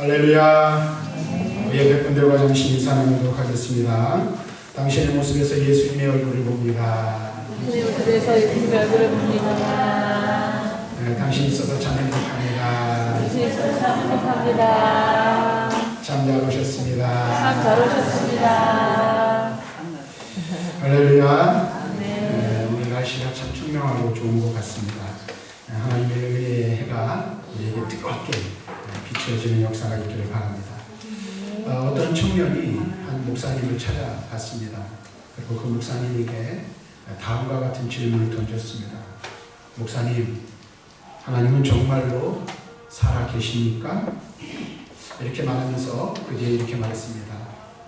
할렐루야. 우리 예배 분들과 잠시 인사 나누도록 하겠습니다. 당신의 모습에서 예수님의 얼굴을 봅니다. 당신의 모습에서 예수님의 얼굴을 봅니다. 네, 당신이 있어서 참 행복합니다. 당신이 있어서 참 행복합니다. 참 잘 오셨습니다. 참 잘 오셨습니다. 할렐루야. 네. 오늘 날씨가 참 청명하고 좋은 것 같습니다. 하나님의 은혜의 해가 우리에게 뜨겁게 비춰지는 역사가 있기를 바랍니다. 어떤 청년이 한 목사님을 찾아갔습니다. 그리고 그 목사님에게 다음과 같은 질문을 던졌습니다. 목사님, 하나님은 정말로 살아 계십니까? 이렇게 말하면서 그 뒤에 이렇게 말했습니다.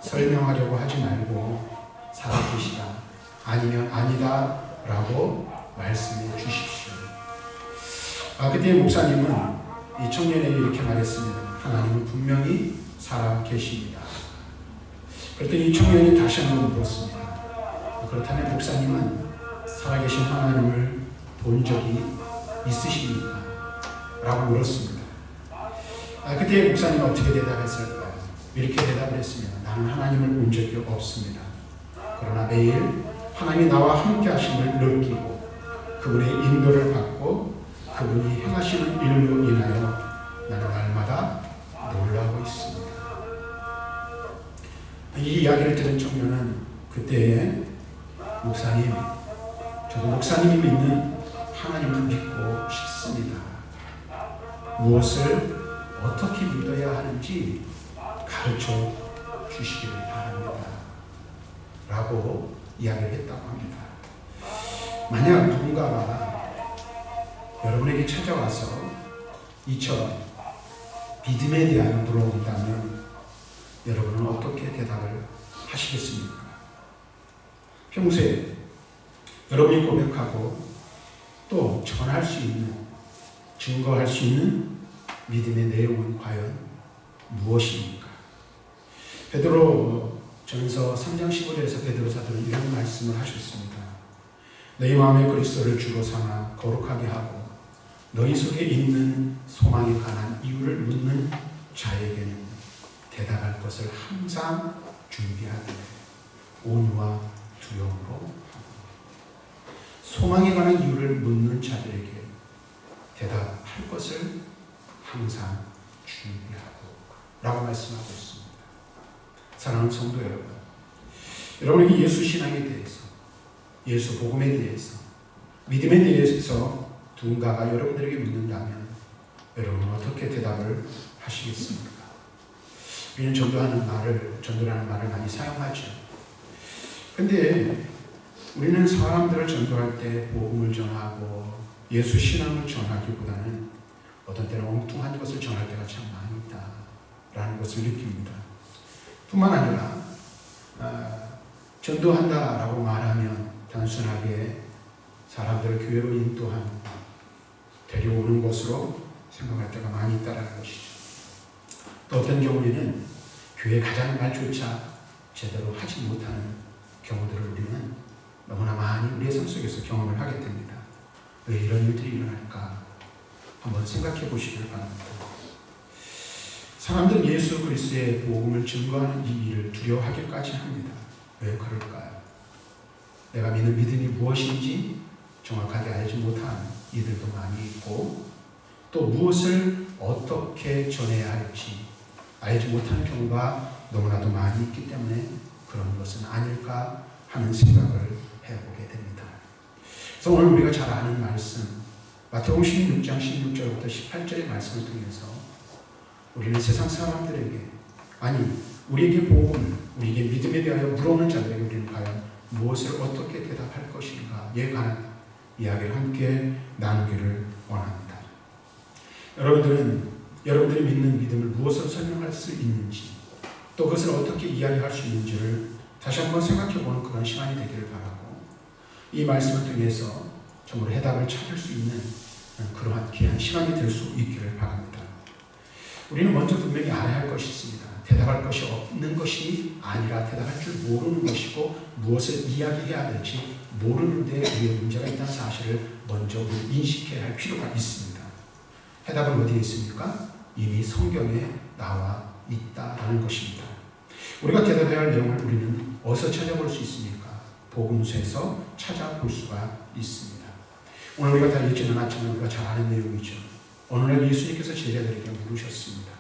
설명하려고 하지 말고 살아 계시다, 아니면 아니다 라고 말씀해 주십시오. 그때 목사님은 이 청년에게 이렇게 말했습니다. 하나님은 분명히 살아 계십니다. 그랬더니 이 청년이 다시 한번 물었습니다. 그렇다면 목사님은 살아계신 하나님을 본 적이 있으십니까? 라고 물었습니다. 그때 목사님은 어떻게 대답했을까요? 이렇게 대답을 했습니다. 나는 하나님을 본 적이 없습니다. 그러나 매일 하나님이 나와 함께 하심을 느끼고 그분의 인도를 받고 그분이 행하시는 일로 인하여 나는 날마다 놀라고 있습니다. 이 이야기를 들은 청년은 그때 목사님, 저도 목사님이 믿는 하나님을 믿고 싶습니다. 무엇을 어떻게 믿어야 하는지 가르쳐 주시기를 바랍니다. 라고 이야기를 했다고 합니다. 만약 누군가가 여러분에게 찾아와서 이처럼 믿음에 대하여 물어본다면 여러분은 어떻게 대답을 하시겠습니까? 평소에 여러분이 고백하고 또 전할 수 있는, 증거할 수 있는 믿음의 내용은 과연 무엇입니까? 베드로 전서 3장 15절에서 베드로 사도는 이런 말씀을 하셨습니다. 너희 마음에 그리스도를 주로 삼아 거룩하게 하고 너희 속에 있는 소망에 관한 이유를 묻는 자에게는 대답할 것을 항상 준비하되 온유와 두려움으로 하고, 소망에 관한 이유를 묻는 자들에게 대답할 것을 항상 준비하고 라고 말씀하고 있습니다. 사랑하는 성도 여러분, 여러분에게 예수 신앙에 대해서, 예수 복음에 대해서, 믿음에 대해서 누군가가 여러분들에게 묻는다면 여러분은 어떻게 대답을 하시겠습니까? 우리는 전도라는 말을 많이 사용하죠. 근데 우리는 사람들을 전도할 때 복음을 전하고 예수 신앙을 전하기보다는 어떤 때는 엉뚱한 것을 전할 때가 참 많이 있다라는 것을 느낍니다. 뿐만 아니라 전도한다라고 말하면 단순하게 사람들을 교회로 인도하는, 데려오는 것으로 생각할 때가 많이 있다는 것이죠. 또 어떤 경우에는 교회 가자는 말조차 제대로 하지 못하는 경우들을 우리는 너무나 많이 우리의 삶 속에서 경험을 하게 됩니다. 왜 이런 일들이 일어날까 한번 생각해 보시길 바랍니다. 사람들은 예수 그리스도의 복음을 증거하는 이 일을 두려워하기까지 합니다. 왜 그럴까요? 내가 믿는 믿음이 무엇인지 정확하게 알지 못하는 이들도 많이 있고, 또 무엇을 어떻게 전해야 할지 알지 못하는 경우가 너무나도 많이 있기 때문에 그런 것은 아닐까 하는 생각을 해보게 됩니다. 그래서 오늘 우리가 잘 아는 말씀, 마태복음 16장 16절부터 18절의 말씀을 통해서 우리는 세상 사람들에게, 아니 우리에게 복음을, 우리에게 믿음에 대하여 물어오는 자들에게 우리는 과연 무엇을 어떻게 대답할 것인가에 관한 이야기를 함께 나누기를 원합니다. 여러분들이 믿는 믿음을 무엇으로 설명할 수 있는지, 또 그것을 어떻게 이야기할 수 있는지를 다시 한번 생각해보는 그런 시간이 되기를 바라고, 이 말씀을 통해서 정말 해답을 찾을 수 있는 그러한 귀한 시간이 될 수 있기를 바랍니다. 우리는 먼저 분명히 알아야 할 것이 있습니다. 대답할 것이 없는 것이 아니라 대답할 줄 모르는 것이고, 무엇을 이야기해야 될지 모르는데 우리의 문제가 있다는 사실을 먼저 인식해야 할 필요가 있습니다. 해답은 어디에 있습니까? 이미 성경에 나와 있다라는 것입니다. 우리가 대답해야 할 내용을 우리는 어디서 찾아볼 수 있습니까? 복음서에서 찾아볼 수가 있습니다. 오늘 우리가 다 읽지는 않았지만 우리가 잘 아는 내용이죠. 어느 날 예수님께서 제자들에게 물으셨습니다.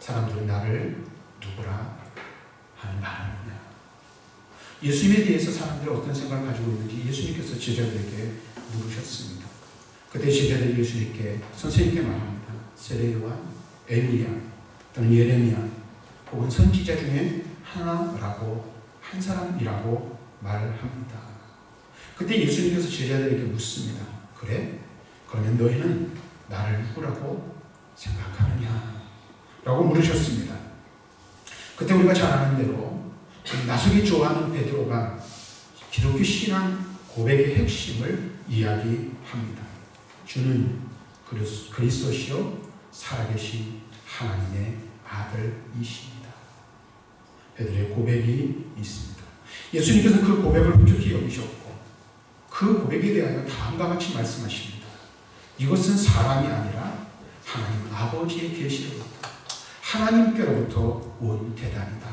사람들은 나를 누구라 하는 말하느냐. 예수님에 대해서 사람들이 어떤 생각을 가지고 있는지 예수님께서 제자들에게 물으셨습니다. 그때 제자들이 예수님께 선생님께 말합니다. 세례요한, 엘리야 또는 예레미야 혹은 선지자 중에 하나라고 한 사람이라고 말합니다. 그때 예수님께서 제자들에게 묻습니다. 그래? 그러면 너희는 나를 누구라고 생각하느냐? 라고 물으셨습니다. 그때 우리가 잘 아는 대로 나서기 좋아하는 베드로가 기독교 신앙 고백의 핵심을 이야기합니다. 주는 그리스도시요 살아계신 하나님의 아들이십니다. 베드로의 고백이 있습니다. 예수님께서 그 고백을 흡족히 여기셨고 그 고백에 대하여 다음과 같이 말씀하십니다. 이것은 사람이 아니라 하나님 아버지의 계시로부터 하나님께로부터 온 대답이다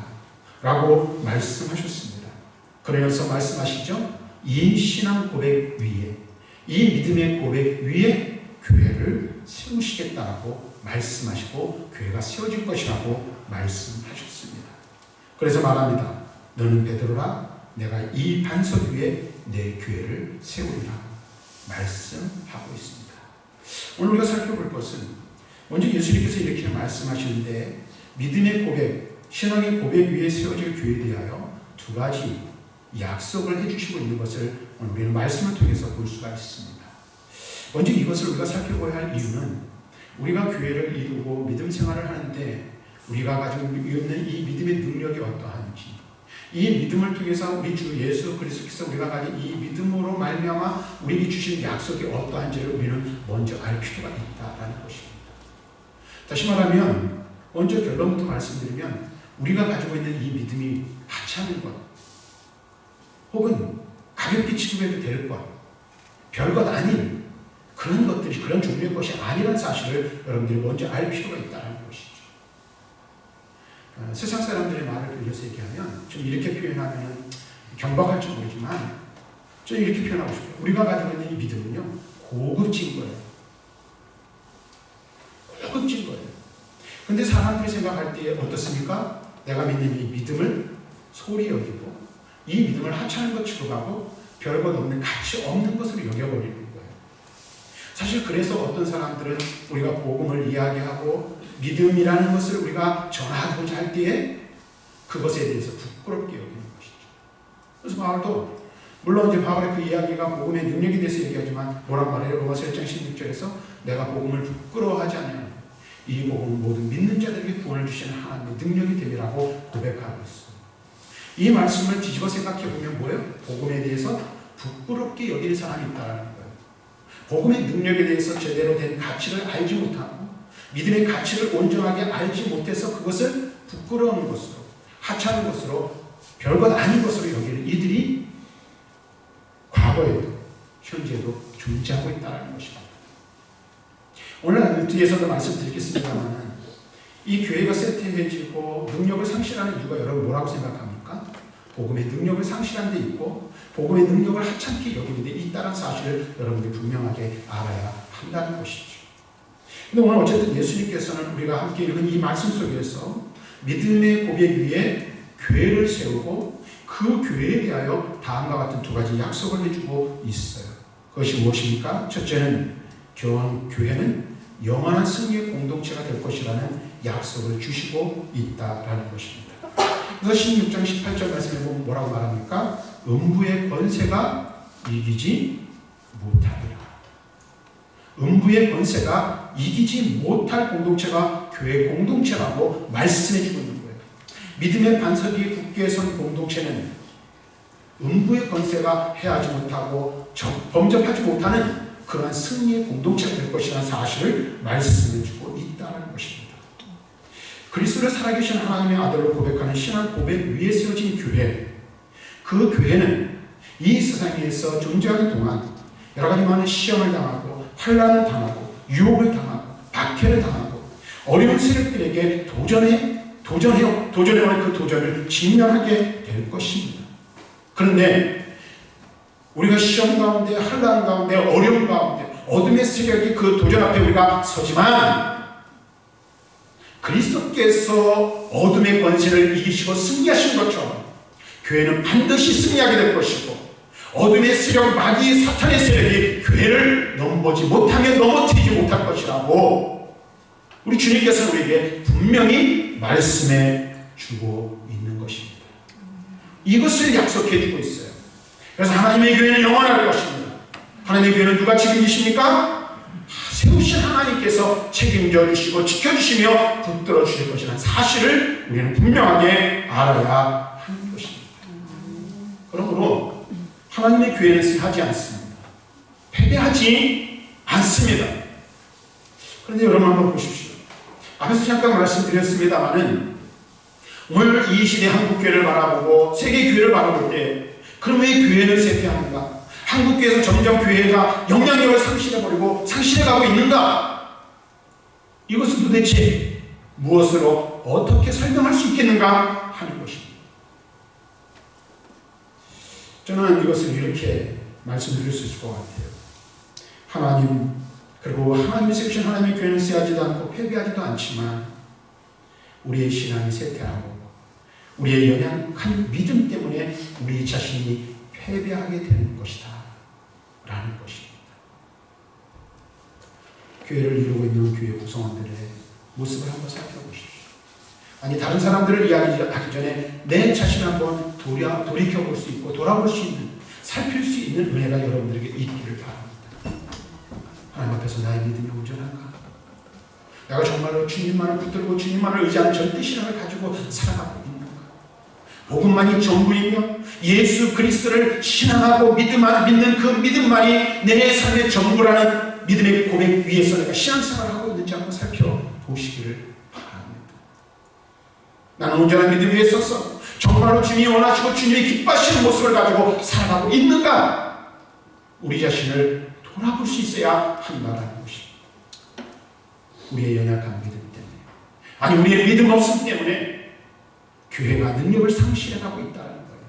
라고 말씀하셨습니다. 그러면서 말씀하시죠. 이 신앙 고백 위에 이 믿음의 고백 위에 교회를 세우시겠다라고 말씀하시고 교회가 세워질 것이라고 말씀하셨습니다. 그래서 말합니다. 너는 베드로라 내가 이 반석 위에 내 교회를 세우리라 말씀하고 있습니다. 오늘 우리가 살펴볼 것은 먼저 예수님께서 이렇게 말씀하시는데 믿음의 고백, 신앙의 고백 위에 세워질 교회에 대하여 두 가지 약속을 해주시고 있는 것을 오늘 우리는 말씀을 통해서 볼 수가 있습니다. 먼저 이것을 우리가 살펴봐야 할 이유는 우리가 교회를 이루고 믿음 생활을 하는데 우리가 가지고 있는 이 믿음의 능력이 어떠한지 이 믿음을 통해서 우리 주 예수 그리스도께서 우리가 가진 이 믿음으로 말미암아 우리에게 주신 약속이 어떠한지를 우리는 먼저 알 필요가 있다라는 것입니다. 다시 말하면 먼저 결론부터 말씀드리면 우리가 가지고 있는 이 믿음이 하찮은 것 혹은 가볍게 취급해도 될 것 별것 아닌 그런 것들이 그런 종류의 것이 아니라는 사실을 여러분들이 먼저 알 필요가 있다는 것이죠. 세상 사람들의 말을 빌려서 얘기하면 좀 이렇게 표현하면 경박할지 모르지만 좀 이렇게 표현하고 싶어요. 우리가 가지고 있는 이 믿음은요 고급진 거예요. 고급진 거예요. 근데 사람들이 생각할 때 어떻습니까? 내가 믿는 이 믿음을 소홀히 여기고 이 믿음을 하찮은 것 취급하고 별것 없는 가치 없는 것으로 여겨버리는 거예요. 사실 그래서 어떤 사람들은 우리가 복음을 이야기하고 믿음이라는 것을 우리가 전하고자 할 때에 그것에 대해서 부끄럽게 여기는 것이죠. 그래서 바울도 물론 이제 바울의 그 이야기가 복음의 능력에 대해서 얘기하지만 뭐라고 말해요? 로마서 1장 16절에서 내가 복음을 부끄러워하지 않냐면 이 복음은 모든 믿는 자들에게 구원을 주시는 하나님의 능력이 됨이라고 고백하고 있습니다. 이 말씀을 뒤집어 생각해 보면 뭐예요? 복음에 대해서 부끄럽게 여기는 사람이 있다는 거예요. 복음의 능력에 대해서 제대로 된 가치를 알지 못하고 믿음의 가치를 온전하게 알지 못해서 그것을 부끄러운 것으로 하찮은 것으로 별것 아닌 것으로 여기는 이들이 과거에도 현재도 존재하고 있다는 것입니다. 오늘 뒤에서도 말씀드리겠습니다만 이 교회가 쇠퇴해지고 능력을 상실하는 이유가 여러분 뭐라고 생각합니까? 복음의 능력을 상실한 데 있고 복음의 능력을 하찮게 여기는 데 있다는 사실을 여러분들이 분명하게 알아야 한다는 것이죠. 근데 오늘 어쨌든 예수님께서는 우리가 함께 읽은 이 말씀 속에서 믿음의 고백 위에 교회를 세우고 그 교회에 대하여 다음과 같은 두 가지 약속을 해주고 있어요. 그것이 무엇입니까? 첫째는 교회는 영원한 승리의 공동체가 될 것이라는 약속을 주시고 있다라는 것입니다. 그래서 16장 18절 말씀에 보면 뭐라고 말합니까? 음부의 권세가 이기지 못하리라. 음부의 권세가 이기지 못할 공동체가 교회 공동체라고 말씀해 주고 있는 거예요. 믿음의 반석 위에 굳게 선 공동체는 음부의 권세가 해하지 못하고 범접하지 못하는 그러한 승리의 공동체가 될 것이라는 사실을 말씀해 주고 있다는 것입니다. 그리스도를 살아계신 하나님의 아들로 고백하는 신앙 고백 위에 세워진 교회, 그 교회는 이 세상에서 존재하는 동안 여러 가지 많은 시험을 당하고 환난을 당하고 유혹을 당하고 박해를 당하고 어려운 세력들에게 도전해오는 그 도전을 직면하게 될 것입니다. 그런데 우리가 시험 가운데, 환난 가운데, 어려움 가운데, 어둠의 세력이 그 도전 앞에 우리가 서지만 그리스도께서 어둠의 권세를 이기시고 승리하신 것처럼 교회는 반드시 승리하게 될 것이고, 어둠의 세력, 마귀, 사탄의 세력이 교회를 넘보지 못하면 넘어뜨리지 못할 것이라고 우리 주님께서 우리에게 분명히 말씀해 주고 있는 것입니다. 이것을 약속해 주고 있어요. 그래서 하나님의 교회는 영원할 것입니다. 하나님의 교회는 누가 책임지십니까? 세우신 하나님께서 책임져 주시고 지켜주시며 붙들어 주실 것이라는 사실을 우리는 분명하게 알아야 하는 것입니다. 그러므로 하나님의 교회는 쇠하지 않습니다. 패배하지 않습니다. 그런데 여러분 한번 보십시오. 앞에서 잠깐 말씀드렸습니다마는 오늘 이 시대 한국교회를 바라보고 세계교회를 바라볼 때 그럼 왜 교회는 쇠퇴하는가? 한국교회에서 점점 교회가 영향력을 상실해버리고 상실해가고 있는가? 이것은 도대체 무엇으로 어떻게 설명할 수 있겠는가 하는 것입니다. 저는 이것을 이렇게 말씀드릴 수 있을 것 같아요. 하나님, 그리고 하나님이 세우신 하나님의 교회는 쇠하지도 않고 패배하지도 않지만 우리의 신앙이 쇠퇴하고 우리의 연약한 믿음 때문에 우리 자신이 패배하게 되는 것이다 라는 것입니다. 교회를 이루고 있는 교회 구성원들의 모습을 한번 살펴보십시오. 아니, 다른 사람들을 이야기하기 전에 내 자신을 한번 돌이켜볼 수 있고 돌아볼 수 있는, 살필 수 있는 은혜가 여러분들에게 있기를 바랍니다. 하나님 앞에서 나의 믿음이 온전한가? 내가 정말로 주님만을 붙들고 주님만을 의지하는 절대 신앙을 가지고 살아가고 있는가? 복음만이 전부이며 예수 그리스도를 신앙하고 믿는 그 믿음만이 내 삶의 전부라는 믿음의 고백 위에서 내가 신앙생활을 하고 있는지 한번 살펴보시기를 바랍니다. 나는 온전한 믿음 위에 서서 정말로 주님이 원하시고 주님이 기뻐하시는 모습을 가지고 살아가고 있는가? 우리 자신을 돌아볼 수 있어야 한다라는 것입니다. 우리의 연약한 믿음 때문에, 아니 우리의 믿음 없음 때문에 교회가 능력을 상실해가고 있다는 거예요.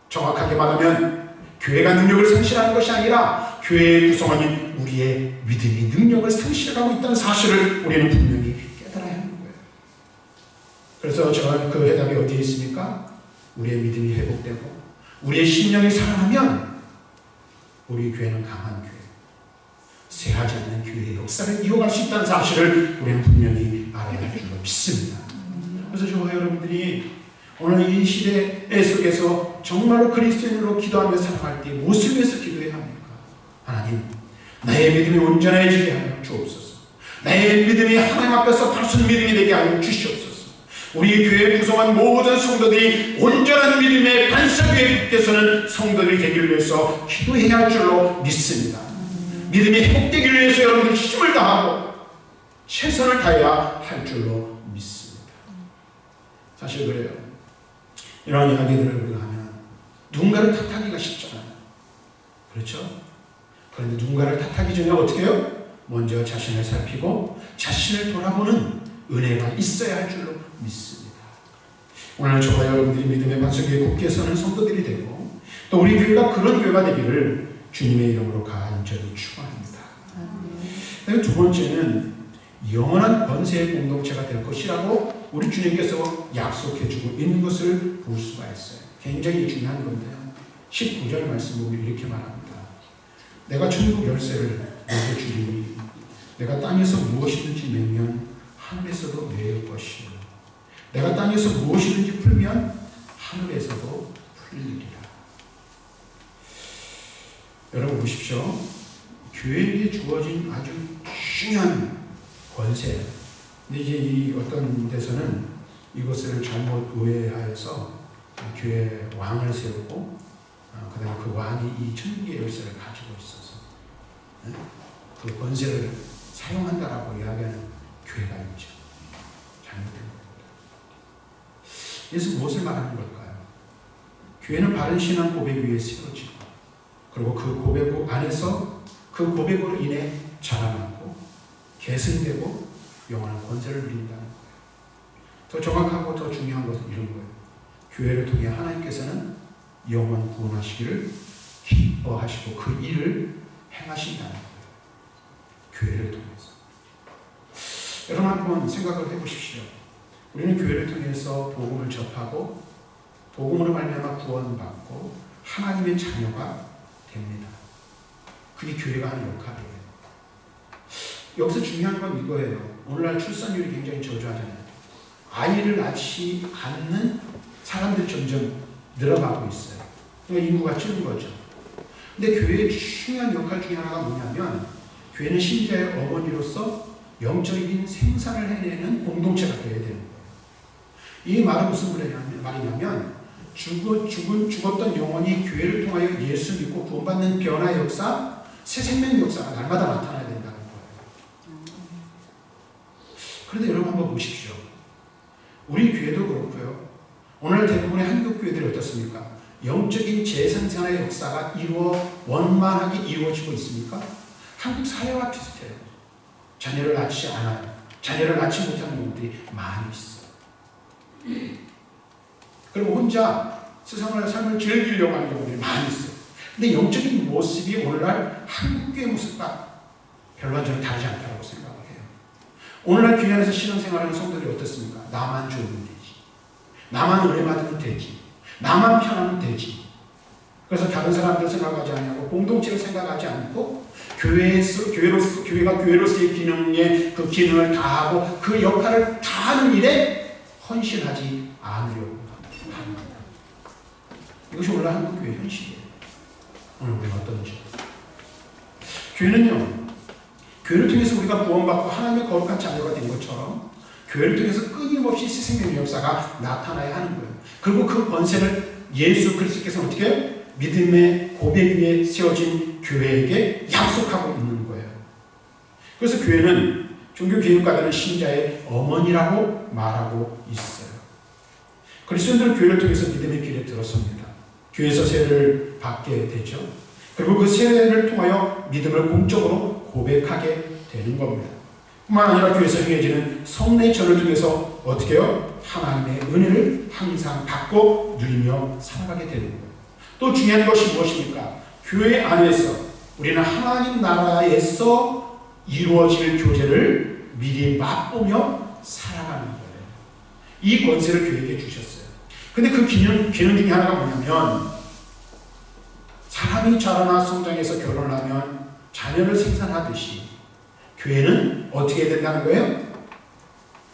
정확하게 말하면 교회가 능력을 상실하는 것이 아니라 교회의 구성원인 우리의 믿음이 능력을 상실해가고 있다는 사실을 우리는 분명히 깨달아야 하는 거예요. 그래서 저는 그 해답이 어디에 있습니까? 우리의 믿음이 회복되고 우리의 심령이 살아나면 우리 교회는 강한 교회, 쇠하지 않는 교회의 역사를 이어갈 수 있다는 사실을 우리는 분명히 알아야 할 줄로 믿습니다. 그래서 저와 여러분들이 오늘 이 시대 속에서 정말로 그리스도인으로 기도하며 살아갈 때 무엇을 위해서 기도해야 합니까? 하나님, 나의 믿음이 온전해지게 하여 주옵소서. 나의 믿음이 하나님 앞에서 바른 믿음이 되게 하여 주시옵소서. 우리 교회 구성한 모든 성도들이 온전한 믿음의 반석 위에 붙게서는 성도들이 되기를 위해서 기도해야 할 줄로 믿습니다. 믿음이 회복되기를 위해서 여러분들이 힘을 다하고 최선을 다해야 할 줄로 믿습니다. 사실 그래요. 이런 이야기들을 우리가 하면 누군가를 탓하기가 쉽잖아요. 그렇죠? 그런데 누군가를 탓하기 전에 어떻게 해요? 먼저 자신을 살피고 자신을 돌아보는 은혜가 있어야 할 줄로 믿습니다. 오늘 저와 여러분들이 믿음의 반석 위에 굳게 서는 성도들이 되고 또 우리 교회가 그런 교회가 되기를 주님의 이름으로 간절히 축원합니다. 두 번째는 영원한 권세의 공동체가 될 것이라고 우리 주님께서 약속해주고 있는 것을 볼 수가 있어요. 굉장히 중요한 건데요. 19절 말씀 보면 이렇게 말합니다. 내가 천국 열쇠를 너에게 주리니 내가 땅에서 무엇이든지 내면 하늘에서도 내릴 것이요 내가 땅에서 무엇이든지 풀면 하늘에서도 풀리리라. 여러분 보십시오. 교회에게 주어진 아주 중요한 권세. 근데 이제 이 어떤 데서는 이것을 잘못 오해하여서 교회 왕을 세우고 그다음에 그 왕이 이 천국의 열쇠를 가지고 있어서 그 권세를 사용한다라고 이야기하는 교회가 있죠. 잘못된 겁니다. 그래서 무엇을 말하는 걸까요? 교회는 바른 신앙 고백 위에 세워지고 그리고 그 고백 안에서 그 고백으로 인해 자라나고 계승되고 영원한 권세를 누린다는 거예요. 더 정확하고 더 중요한 것은 이런 거예요. 교회를 통해 하나님께서는 영원 구원하시기를 기뻐하시고 그 일을 행하신다는 거예요. 교회를 통해서. 여러분 한번 생각을 해보십시오. 우리는 교회를 통해서 복음을 접하고 복음으로 말미암아 구원받고 하나님의 자녀가 됩니다. 그게 교회가 하는 역할이에요. 여기서 중요한 건 이거예요. 오늘날 출산율이 굉장히 저조하잖아요. 아이를 낳지 않는 사람들이 점점 늘어가고 있어요. 그러니까 인구가 줄는 거죠. 근데 교회의 중요한 역할 중에 하나가 뭐냐면 교회는 신자의 어머니로서 영적인 생산을 해내는 공동체가 되어야 되는 거예요. 이 말은 무슨 말이냐면 죽었던 영혼이 교회를 통하여 예수 믿고 구원받는 변화의 역사, 새 생명의 역사가 날마다 나타나야 된다는 거예요. 그런데 여러분 한번 보십시오. 우리 교회도 그렇고요. 오늘 대부분의 한국 교회들이 어떻습니까? 영적인 재생산의 역사가 원만하게 이루어지고 있습니까? 한국 사회와 비슷해요. 자녀를 낳지 않아요. 자녀를 낳지 못하는 분들이 많이 있어요. 그리고 혼자 세상을 삶을 즐기려고 하는 경우들이 많이 있어요. 근데 영적인 모습이 오늘날 한국교회 모습과 별반전이 다르지 않다고 생각을 해요. 오늘날 교회 안에서 신앙생활하는 성도들이 어떻습니까? 나만 좋으면 되지. 나만 은혜 받으면 되지. 나만 편하면 되지. 그래서 다른 사람들 생각하지 않고 공동체를 생각하지 않고 교회가 교회로서의 그 기능을 다하고 그 역할을 다하는 일에 헌신하지 않으려고 합니다. 이것이 오늘 한국교회의 현실이에요. 오늘 우리가 어떤지. 교회는요, 교회를 통해서 우리가 구원받고 하나님의 거룩한 자녀가 된 것처럼 교회를 통해서 끊임없이 생명의 역사가 나타나야 하는 거예요. 그리고 그 권세를 예수 그리스도께서 어떻게 해요? 믿음의 고백 위에 세워진 교회에게 약속하고 있는 거예요. 그래서 교회는 종교개혁가들은 신자의 어머니라고 말하고 있어요. 그리스도인들은 교회를 통해서 믿음의 길에 들어섭니다. 교회에서 세례를 받게 되죠. 그리고 그 세례를 통하여 믿음을 공적으로 고백하게 되는 겁니다. 뿐만 아니라 교회에서 행해지는 성례절을 통해서 어떻게 해요? 하나님의 은혜를 항상 받고 누리며 살아가게 되는 거예요. 또 중요한 것이 무엇입니까? 교회 안에서 우리는 하나님 나라에서 이루어질 교제를 미리 맛보며 살아가는 거예요. 이 권세를 교회에게 주셨어요. 근데 그 기능 중에 하나가 뭐냐면 사람이 자라나 성장해서 결혼을 하면 자녀를 생산하듯이 교회는 어떻게 해야 된다는 거예요?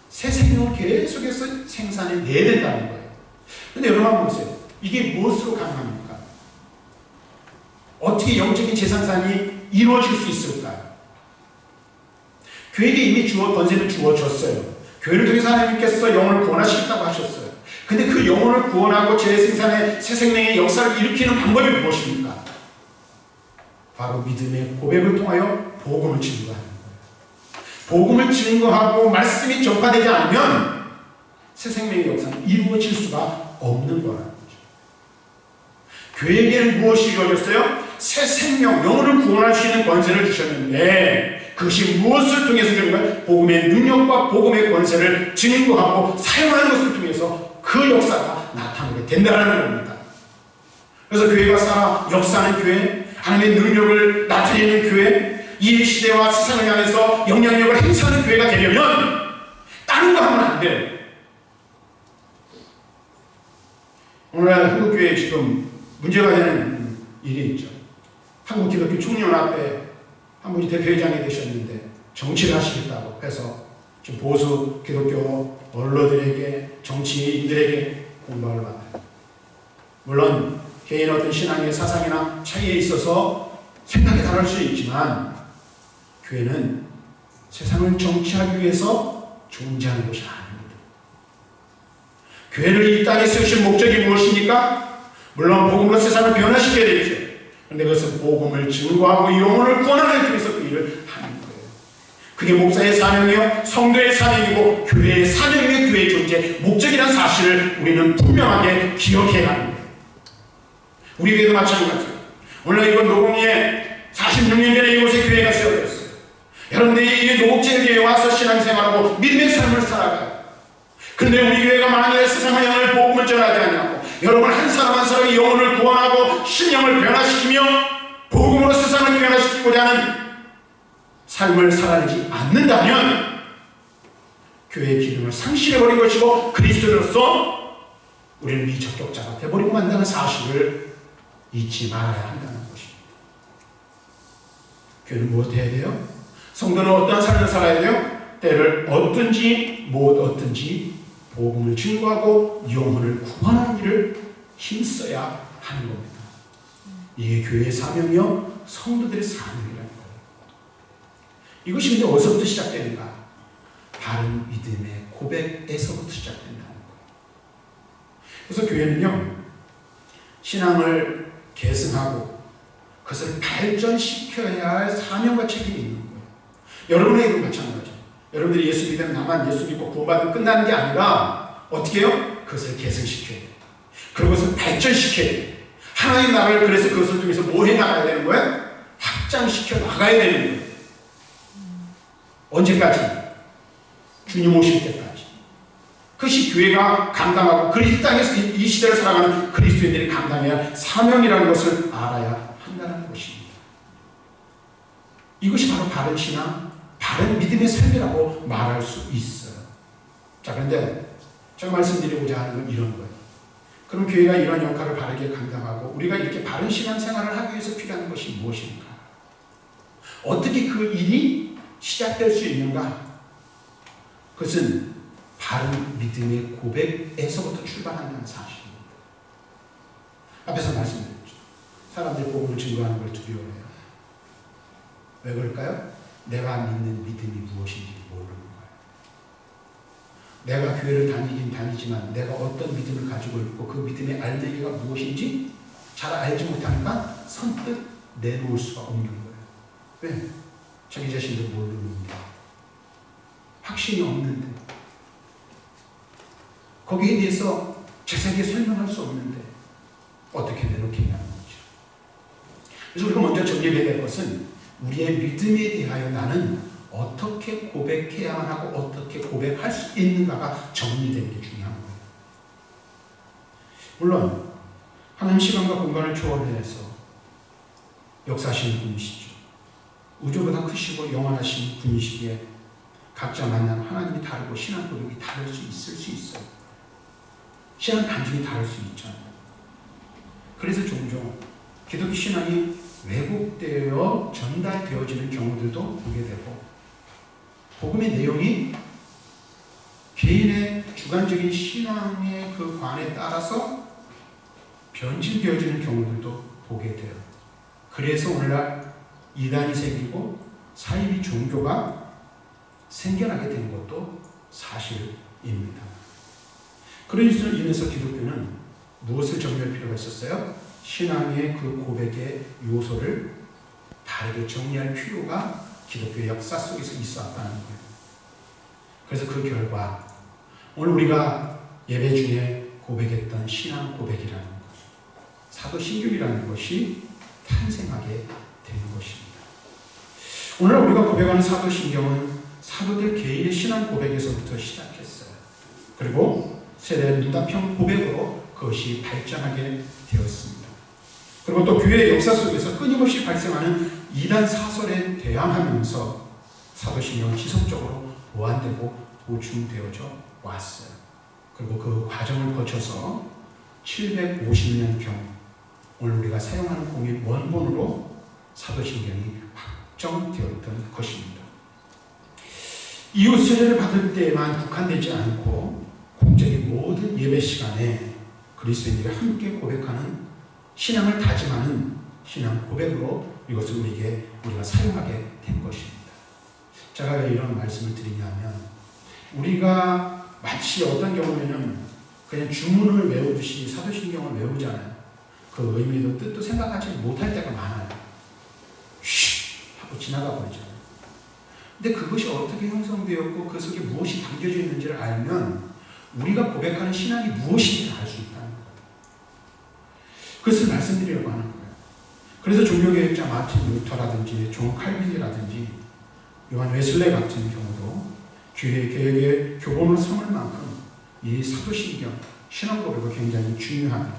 새 생명을 계속해서 생산해내야 된다는 거예요. 근데 여러분 한번 보세요. 이게 무엇으로 가능합니까? 어떻게 영적인 재생산이 이루어질 수 있을까요? 교회에게 이미 권세를 주어졌어요. 교회를 통해서 하나님께서 영혼을 구원하시겠다고 하셨어요. 근데 그 영혼을 구원하고 재생산의 새 생명의 역사를 일으키는 방법이 무엇입니까? 바로 믿음의 고백을 통하여 복음을 증거하는 거예요. 복음을 증거하고 말씀이 전파되지 않으면 새 생명의 역사는 이루어질 수가 없는 거라는 거죠. 교회에게는 무엇이 이루어졌어요? 새 생명, 영혼을 구원할 수 있는 권세를 주셨는데 그것이 무엇을 통해서 주는 거예요? 복음의 능력과 복음의 권세를 증거하고 사용하는 것을 통해서 그 역사가 나타나게 된다는 겁니다. 그래서 교회가 역사하는 교회, 하나님의 능력을 나타내는 교회, 이 시대와 세상을 향해서 영향력을 행사하는 교회가 되려면 다른 거 하면 안 돼요. 오늘날 한국교회에 지금 문제가 되는 일이 있죠. 한국기독교 총연합회 한 분이 대표회장이 되셨는데 정치를 하시겠다고 해서 지금 보수 기독교 언론들에게 정치인들에게 공박을 받아요. 물론 개인 어떤 신앙의 사상이나 차이에 있어서 생각이 다를 수 있지만 교회는 세상을 정치하기 위해서 존재하는 것이 아닙니다. 교회를 이 땅에 세우신 목적이 무엇입니까? 물론 복음으로 세상을 변화시켜야 되죠. 그런데 그것은 복음을 증거하고 영혼을 구원하는 쪽에서 그 일을 하는 거예요. 그게 목사의 사명이요, 성도의 사명이고 교회의 사명이며 교회의 존재, 목적이라는 사실을 우리는 분명하게 기억해야 합니다. 우리 교회도 마찬가지예요. 오늘 이번 노공리에 46년 전에 이곳에 교회가 세워졌어요. 여러분들이 이 노곡진 교회에 와서 신앙생활하고 믿음의 삶을 살아가요. 그런데 우리 교회가 만약에 세상의 영을 복음을 전하지 않냐고, 여러분 한 사람 한 사람의 영혼을 구원하고 신령을 변화시키며 복음으로 세상을 변화시키고자 하는 삶을 살아내지 않는다면 교회의 기능을 상실해버린 것이고 그리스도로서 우리는 미적격자가 되어버리고 만다는 사실을 잊지 말아야 한다는 것입니다. 교회는 무엇 해야 돼요? 성도는 어떠한 삶을 살아야 돼요? 때를 얻든지 못 얻든지 복음을 증거하고 영혼을 구원하는 일을 힘써야 하는 겁니다. 이게 교회의 사명이요 성도들의 사명이라는 거예요. 이것이 근데 어디서부터 시작되는가? 바른 믿음의 고백에서부터 시작된다는 거예요. 그래서 교회는요 신앙을 계승하고 그것을 발전시켜야 할 사명과 책임이 있는 거예요. 여러분에게도 마찬가지죠. 여러분들이 예수 믿으면 나만 예수 믿고 구원받으면 끝나는 게 아니라 어떻게 해요? 그것을 계승시켜야 돼요. 그리고 그것을 발전시켜야 돼요. 하나님 나라를 그래서 그것을 통해서 뭐 해나가야 되는 거예요? 확장시켜 나가야 되는 거예요. 언제까지? 주님 오실 때까지. 그것이 교회가 감당하고 이 땅에서 이 시대를 살아가는 그리스도인들이 감당해야 할 사명이라는 것을 알아야 한다는 것입니다. 이것이 바로 바른 신앙, 바른 믿음의 삶이라고 말할 수 있어요. 자, 그런데 제가 말씀드리고자 하는 건 이런 거예요. 그럼 교회가 이런 역할을 바르게 감당하고 우리가 이렇게 바른 신앙 생활을 하기 위해서 필요한 것이 무엇인가? 어떻게 그 일이 시작될 수 있는가? 그것은 바른 믿음의 고백에서부터 출발한다는 사실입니다. 앞에서 말씀드렸죠. 사람들이 복음을 증거하는 걸 두려워해요. 왜 그럴까요? 내가 믿는 믿음이 무엇인지 모르는 거예요. 내가 교회를 다니긴 다니지만 내가 어떤 믿음을 가지고 있고 그 믿음의 알맹이가 무엇인지 잘 알지 못하니까 선뜻 내놓을 수가 없는 거예요. 왜? 자기 자신도 모르는데 확신이 없는데 거기에 대해서 자세하게 설명할 수 없는데 어떻게 내놓겠냐는 거죠. 그래서 우리가 먼저 정리해야 될 것은 우리의 믿음에 대하여 나는 어떻게 고백해야만 하고 어떻게 고백할 수 있는가가 정리되는 게 중요한 거예요. 물론 하나님 시간과 공간을 초월해서 역사하시는 분이시죠. 우주보다 크시고 영원하신 분이시기에 각자 만나는 하나님이 다르고 신앙 고백이 다를 수 있을 수 있어요. 신앙 간증이 다를 수 있잖아요. 그래서 종종 기독교 신앙이 왜곡되어 전달되어지는 경우들도 보게 되고 복음의 내용이 개인의 주관적인 신앙의 그 관에 따라서 변질되어지는 경우들도 보게 돼요. 그래서 오늘날 이단이 생기고 사이비 종교가 생겨나게 된 것도 사실입니다. 그래서 인해서 기독교는 무엇을 정리할 필요가 있었어요? 신앙의 그 고백의 요소를 다르게 정리할 필요가 기독교 역사 속에서 있었다는 거예요. 그래서 그 결과 오늘 우리가 예배 중에 고백했던 신앙 고백이라는 것, 사도신경이라는 것이 탄생하게 되는 것입니다. 오늘 우리가 고백하는 사도신경은 사도들 개인의 신앙 고백에서부터 시작했어요. 그리고 세대 눈답형 고백으로 그것이 발전하게 되었습니다. 그리고 또 교회의 역사 속에서 끊임없이 발생하는 이단 사설에 대항하면서 사도신경은 지속적으로 보완되고 보충되어져 왔어요. 그리고 그 과정을 거쳐서 750년경 오늘 우리가 사용하는 공인 원본으로 사도신경이 확정되었던 것입니다. 이후 세례를 받을 때만 국한되지 않고 공적인 모든 예배 시간에 그리스도인들이 함께 고백하는 신앙을 다짐하는 신앙 고백으로 이것을 우리가 사용하게 된 것입니다. 제가 왜 이런 말씀을 드리냐면 우리가 마치 어떤 경우에는 그냥 주문을 외우듯이 사도신경을 외우잖아요. 그 의미도 뜻도 생각하지 못할 때가 많아요. 쉬 하고 지나가 버리잖아요. 근데 그것이 어떻게 형성되었고 그 속에 무엇이 담겨져 있는지를 알면 우리가 고백하는 신앙이 무엇인지 알 수 있다는 거예요. 그것을 말씀드리려고 하는 거예요. 그래서 종교개혁자 마틴 루터라든지 존 칼빈이라든지 요한 웨슬레 같은 경우도 교회의 교본을 삼을 만큼 이 사도신경, 신앙 고백은 굉장히 중요한 것,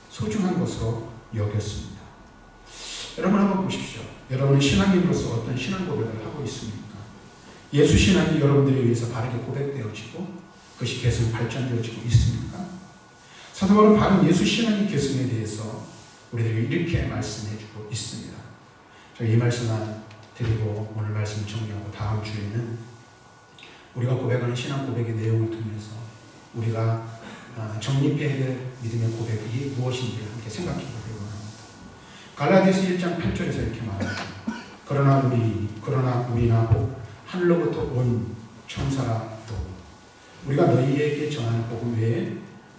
소중한 것으로 여겼습니다. 여러분 한번 보십시오. 여러분은 신앙인으로서 어떤 신앙 고백을 하고 있습니까? 예수 신앙이 여러분들에 의해서 바르게 고백되어지고 그것이 개선 발전되어지고 있습니까? 사도 바울은 바른 예수 신앙의 개선에 대해서 우리들에게 이렇게 말씀해주고 있습니다. 제가 이 말씀만 드리고 오늘 말씀 정리하고 다음 주에는 우리가 고백하는 신앙 고백의 내용을 통해서 우리가 정립해야 될 믿음의 고백이 무엇인지를 함께 생각해 보려고 합니다. 갈라디아서 1장 8절에서 이렇게 말합니다. 그러나 우리나 혹 하늘로부터 온 천사라도 우리가 너희에게 전하는 복음 외에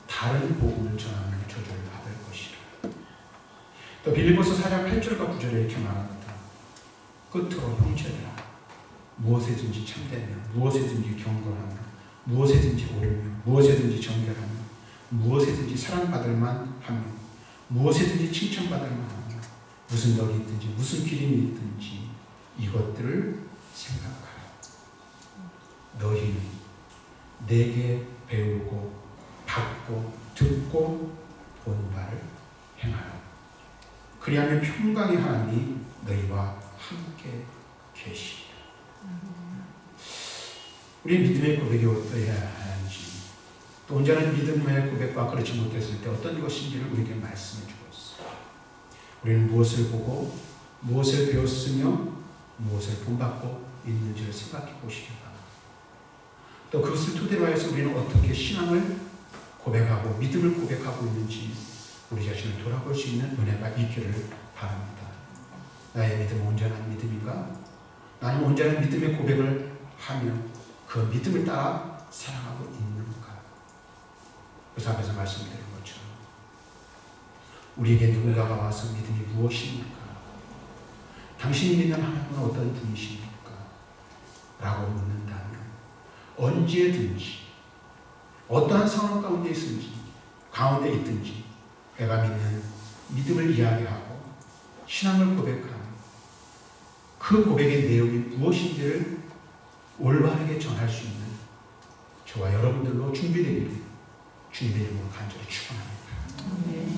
다른 복음을 전하는 저주를 받을 것이라. 또 빌립보서 4장 8절과 9절에 이렇게 말합니다. 끝으로 형제들아 무엇에든지 참되며 무엇에든지 경건하며 무엇에든지 옳으며 무엇에든지 정결하며 무엇에든지 사랑받을 만하며 무엇에든지 칭찬받을 만하며 무슨 덕이 있든지 무슨 기림이 있든지 이것들을 생각하라. 너희는 내게 배우고 받고 듣고 본 바를 행하라. 그리하면 평강의 하나님이 너희와 함께 계시리라. 우리 믿음의 고백이 어떠해야 하는지, 또 온전한 믿음의 고백과 그렇지 못했을 때 어떤 것인지를 우리에게 말씀해 주고 있습니다. 우리는 무엇을 보고 무엇을 배웠으며 무엇을 본받고 있는지를 생각해 보시기 바랍니다. 또 그것을 토대로 해서 우리는 어떻게 신앙을 고백하고 믿음을 고백하고 있는지 우리 자신을 돌아볼 수 있는 은혜가 있기를 바랍니다. 나의 믿음은 온전한 믿음인가? 나는 온전한 믿음의 고백을 하며 그 믿음을 따라 살아가고 있는가? 그 앞에서 말씀드린 것처럼 우리에게 누군가가 와서 믿음이 무엇입니까? 당신이 믿는 하나님은 어떤 분이십니까? 라고 묻는다면 언제든지 어떠한 상황 가운데 있든지 내가 믿는 믿음을 이야기하고 신앙을 고백하며 그 고백의 내용이 무엇인지를 올바르게 전할 수 있는 저와 여러분들로 준비되기를 주님의 이름으로 간절히 축원합니다.